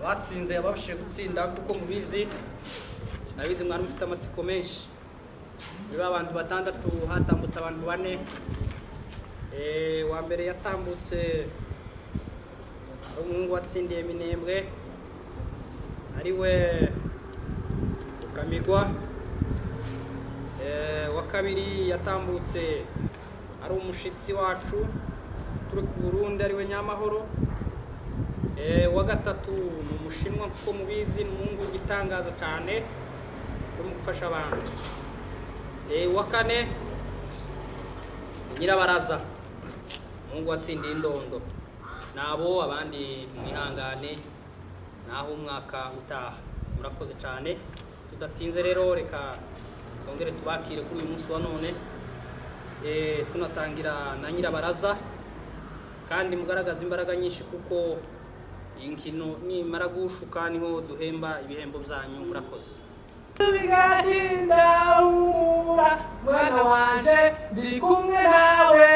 abatsinze ababashije gutsinda kuko mubizi nabizi mwari mufite amatsiko menshi niba abantu batandatu hatambutse abantu bane wa mbere yatambutse umuhungu watsindiye Minembwe ariwe Ukamigwa wa kabiri yatambutse ari umushitsi wacu turi ku Burundi ariwe Nyamahoro wa gatatu ni umushinwa kuko mubizi n'umuhungu gitangaza cyane uri gufasha abantu wa kane Nyirabaraza umuhungu watsindiye Indondo nabo abandi mwihangane naho umwaka utaha murakoze cyane tudatinze rero reka tongere tubakire kuri uyu munsi wa none tunatangira na Nyirabaraza kandi mugaragaza imbaraga nyinshi kuko inkino nimara gushuka niho duhemba ibihembo byanyu murakoze bigahinda umura mwana wanje ndi kumwe nawe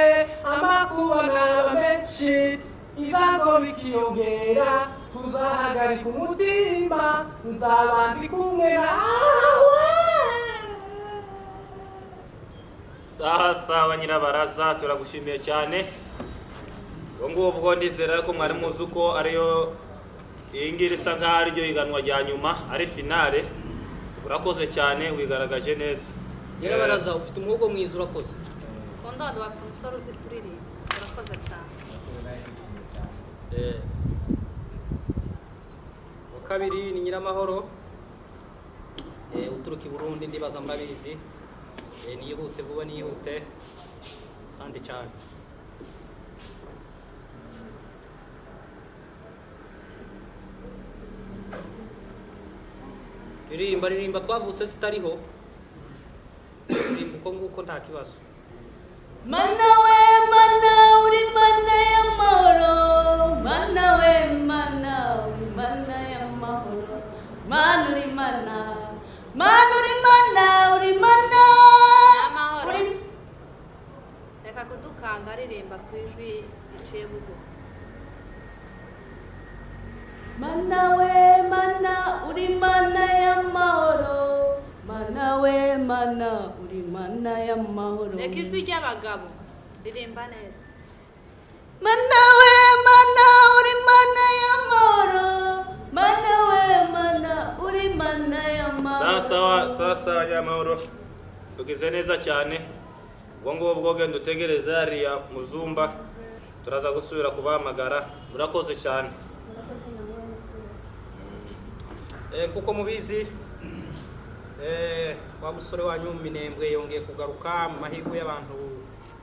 amakuba naba menshi ivango bikiyongera tuzahagarika umutima nzaba ndi kumwe nawe. Sawa Nyirabaraza turagushimiye cyane ubwo ndizera ko mwari muzi uko ariyo ingiri isa nkaho ariryo higanwa rya nyuma ari finale urakoze cyane wigaragaje neza. Nyirabaraza ufite umuhogo mwiza urakoze Kondodo bafite umusore uzi kuririmba urakoze cyane. wa kabiri ni Nyiramahoro uturuka i Burundi ndibaza murabizi niyihute vuba niyihute sandi cyane. ririmba twavutse zitariho ririmba uko nguko nta kibazo. Mana we mana uri mana y'amahoro mana we mana uri mana y'amahoro mana uri mana mana uri mana uri mana y'amahoro. Reka kudukanga aririmba ku ijwi riciye bugufi. Mana we mana uri mana y'amahoro mana we mana uri mana y'amahoro. Reka ijwi ry'abagabo ririmba neza. Mana we mana uri mana y'amahoro mana we mana uri mana y'amahoro. Sasa Nyamahoro tugize neza cyane ubwo bwoge ndutegereza hariya muzumba turaza gusubira kubahamagara murakoze cyane. Kuko mubizi wa musore wanyu Minembwe yongeye kugaruka mu mahirwe y'abantu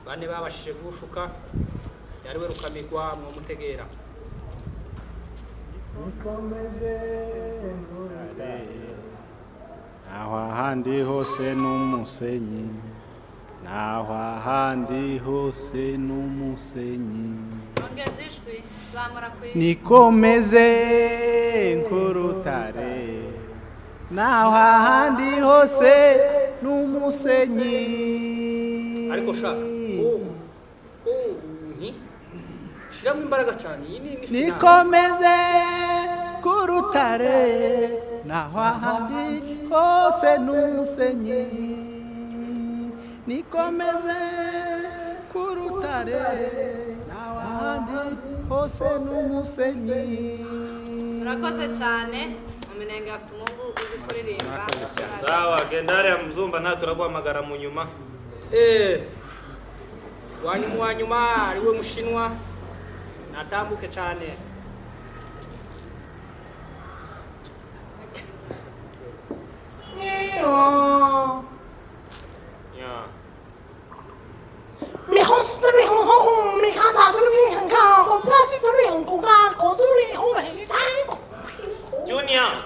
bane babashije gushuka yariwe Rukamigwa mu mutegera. naho ahandi hose n'umusenyi naho ahandi hose n'umusenyi Ongeza ijwi zamura ku nikomeze nk'urutare naho ahandi hose n'umusenyi. Ariko shaka shiramo imbaraga cyane iyi ni nikomeze nk'urutare naho ahandi hose n'umusenyi nikomeze nk'urutare naho ahandi hose n'umusenyi. Murakoze cyane Minembwe afite umuhungu uzi kuririmba. Sawa genda hariya muzumba nta turaguhamagara mu nyuma. wa nyuma ariwe Mushinwa natambuke cyane.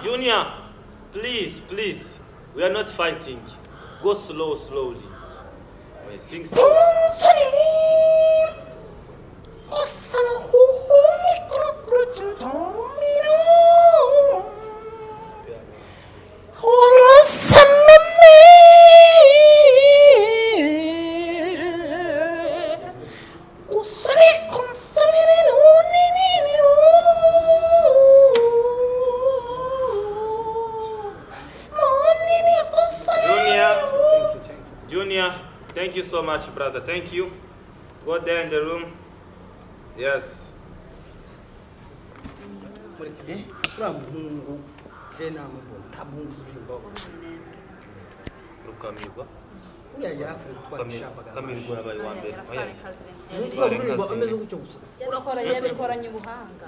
Junior, please, we are not fighting. Go slowly. Sing slow. so much, brother. Thank you. Go there in the room. Yes. uriya muhungu je namubona nta muhungu uzuririmba Rukamirwa. uriya yarakwiye gutwara ishambagara Kamirwa yabaye wa mbere. uririmba ameze gutyo gusa yabikoranye ubuhanga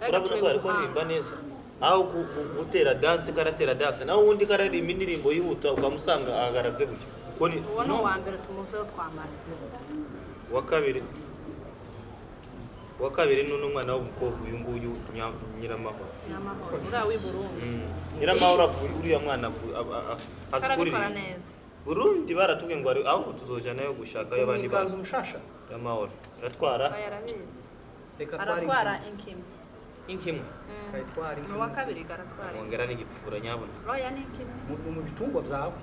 Urabona ko ariko aririmba neza. Aho gutera dance karatera dance. Naho undi kararirimba indirimbo yihuta ukamusanga ahagaraze gutyo. Kuko ni uwo ni uwa mbere tumuveho twamaze wa kabiri ni umwana w'umukobwa uyu nguyu Nyiramahoro. n'amahoro uriya w'i Burundi Nyiramahoro avuye uriya mwana azi karabikora kuririmba. neza Burundi baratubwiye ngo ari aho tuzojanayo gushaka y'abandi ikanzu mushasha Nyiramahoro. Iratwara bayarabizi reka aratwara inkimwe inkimwe. kayitwara mu wa kabiri garatwara Wongera n'igipfura nyabona. oya ni inkimwe mu bitungwa byawe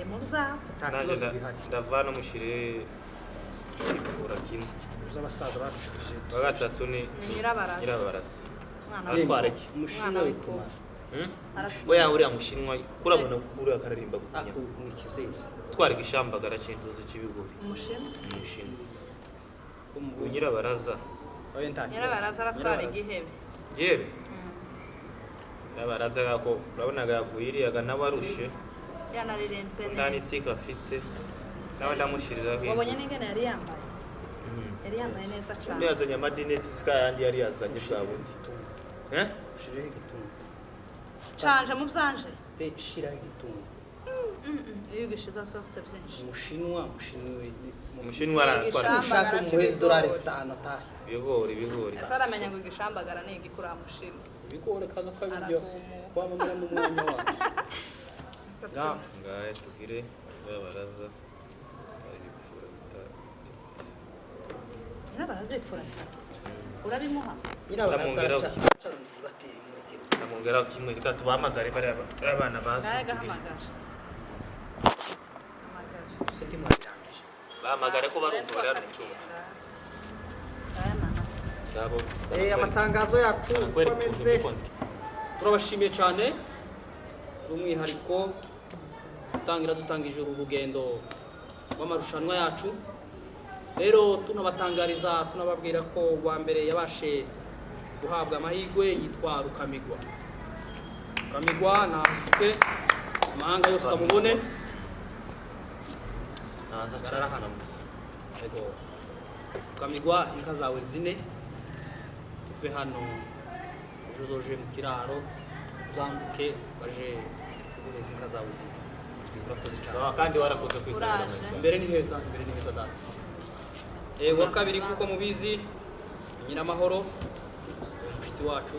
mu byawe nta Naje kibazo gihari ndavana mushire igipfura kimwe. z'abasaza badushikije Wa gatatu ni Nyirabarasa Nyirabarasa. umwana Aratwara iki? umwana w'ikuba Oya uriya mushinwa kurabona uriya kararirimba gutinya. ako ni kizezi Twara igishambagara cy'inzuzi cy'ibigori. umushinwa Umushinwa. ko mu Nyirabaraza. oya nta Nyirabaraza aratwara igihebe Yebe. Nyirabaraza yako urabonaga yavuye iriyaga n'abarushe. yanaririmbye Nta neza n'itika afite. Nawe ndamushiriraho. wabonye n'ingene yari yambaye yari yambaye neza cyane Yazanye amadineti sika yandi yari yazanye bwa bundi. shiraho igitungo canje mu byanje be shiraho igitungo iyo ugishize soft byinshi umushinwa Umushinwa aratwara. ushaka umuhezi dolari 5 atahe Ibigori. ese aramenya ngo igishambagara ni igikura mushinwa bigore kaza ko ibyo Arakumu. kwamamara mu mwanya wawe Ngahe tugire Nyirabaraza. Ibipfura bitatu. Nyirabaraza ipfura urabimuha Ndamwongeraho. nyirabaraza umusibati murikira Ndamwongeraho kimwe reka tubahamagare bariya abana bazi. ngahe gahamagara hamagara sindi mwatangije Bahamagare ko barumva bari hano mu cyumba. Ngabo. amatangazo yacu komeze turabashimiye cyane z'umwihariko dutangije uru rugendo rw'amarushanwa yacu rero tunabatangariza tunababwira ko wa mbere yabashe guhabwa amahirwe yitwa Rukamigwa nashike amahanga yose amubone Naza cara hano musa. ego Rukamigwa inka zawe 4 tuve hano ejo zoje mu kiraro uzanduke baje kuguheza inka zawe 4 urakoze cyane Sawa kandi warakoze kwikorera. Uraje. mbere ni heza data wa kabiri kuko mubizi Nyiramahoro mushiti wacu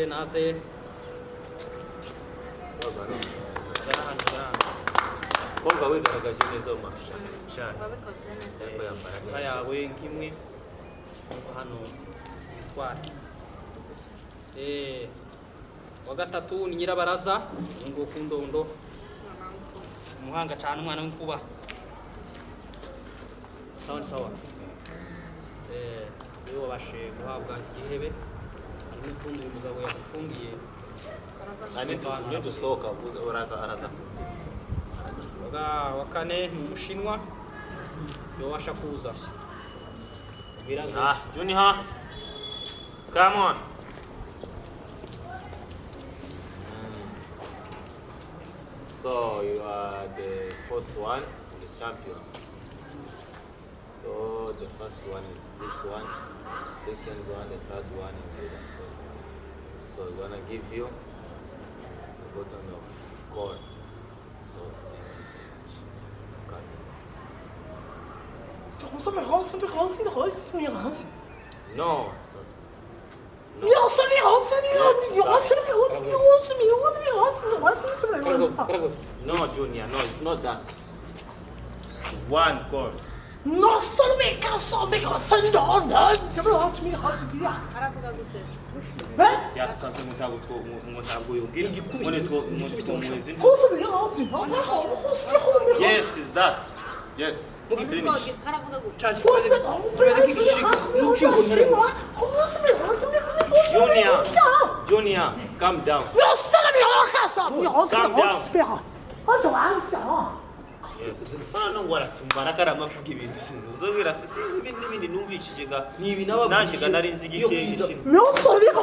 naze Kumva wigaragaje neza mu mashushanyo. Shana. wabikoze neza Ariko yambara inka neza. yawe nk'imwe hano itwara wa gatatu ni Nyirabaraza ngo kundondo umuhanga cyane umwana w'inkuba sawa iyo wabashe guhabwa igihebe hari n'utundi uyu mugabo yagufungiye Nani dusohoka araza. wa kane ni umushinwa yobasha kuza biraza Junior. Come on. So you are the first one, the champion. So the first one is this one, second one, the third one, and the fourth. So we're gonna give you a bottle of corn. So thank you so much. No. No, Junior, no, it's not that. One corn. aravuga gutese Just sasa mutago yubwira mwezi. Yes, is that. Yes. aravuga gutese Junior, calm down. Calm down. Hano ngo aratumbara karamavuga ibintu sinuzobira sisizi ibindi numvishije ga Ntibi nababwiye nashika nari nzi igikeye Myose biko